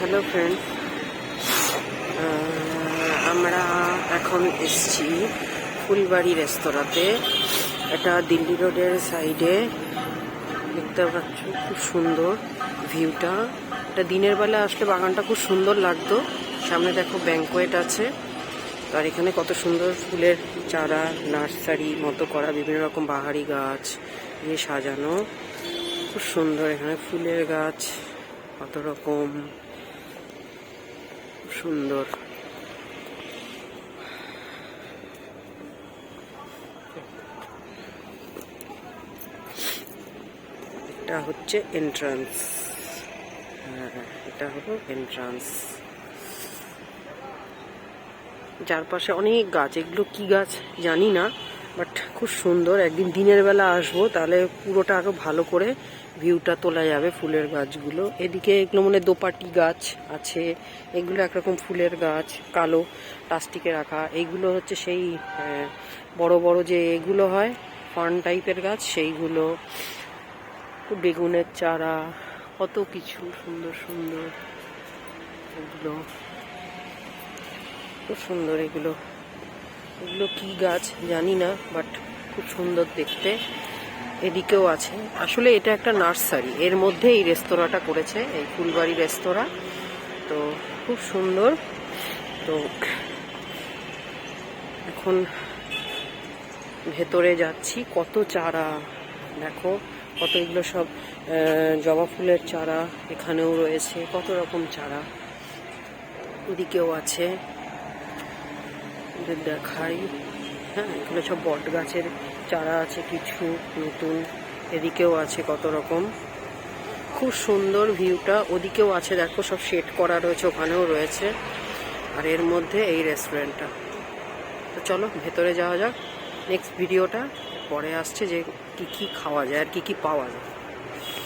Hello friends, আমরা এখন এসছি ফুলবাড়ি রেস্তোরাঁতে। এটা দিল্লি রোডের সাইডে, দেখতে পাচ্ছ খুব সুন্দর ভিউটা। এটা দিনের বেলা আসলে বাগানটা খুব সুন্দর লাগতো। সামনে দেখো ব্যাংকোয়েট আছে, আর এখানে কত সুন্দর ফুলের চারা, নার্সারি মতো করা, বিভিন্ন রকম বাহারি গাছ দিয়ে সাজানো, খুব সুন্দর। এখানে ফুলের গাছ কত রকম, সুন্দর। এটা হচ্ছে এন্ট্রান্স, এটা হলো এন্ট্রান্স। চারপাশে অনেক গাছ, এগুলো কি গাছ জানি না, বাট খুব সুন্দর। একদিন দিনের বেলা আসবো, তাহলে পুরোটা আরো ভালো করে ভিউটা তোলা যাবে ফুলের গাছগুলো। এদিকে এগুলো মনে দোপাটি গাছ আছে, এগুলো একরকম ফুলের গাছ, কালো প্লাস্টিকে রাখা। এইগুলো হচ্ছে সেই বড় বড় যে এগুলো হয় ফার্ন টাইপের গাছ, সেইগুলো। বেগুনের চারা, কত কিছু সুন্দর সুন্দর, এগুলো খুব সুন্দর। এগুলো এগুলো কি গাছ জানি না, বাট খুব সুন্দর দেখতে। এদিকেও আছে। আসলে এটা একটা নার্সারি, এর মধ্যে এই রেস্তোরাঁটা করেছে, এই ফুলবাড়ি রেস্তোরাঁ। তো খুব সুন্দর। তো এখন ভেতরে যাচ্ছি। কত চারা দেখো, কত এগুলো সব জবা ফুলের চারা এখানেও রয়েছে, কত রকম চারা। ওদিকেও আছে, দেখাই। হ্যাঁ, এগুলো সব বট গাছের চারা আছে কিছু নতুন। এদিকেও আছে কত রকম, খুব সুন্দর ভিউটা। ওদিকেও আছে দেখো, সব শেড করা রয়েছে, ওখানেও রয়েছে। আর এর মধ্যে এই রেস্টুরেন্টটা। তো চলো ভেতরে যাওয়া যাক। নেক্সট ভিডিওটা পরে আসছে, যে কি কি খাওয়া যায় আর কি কি পাওয়া যায়।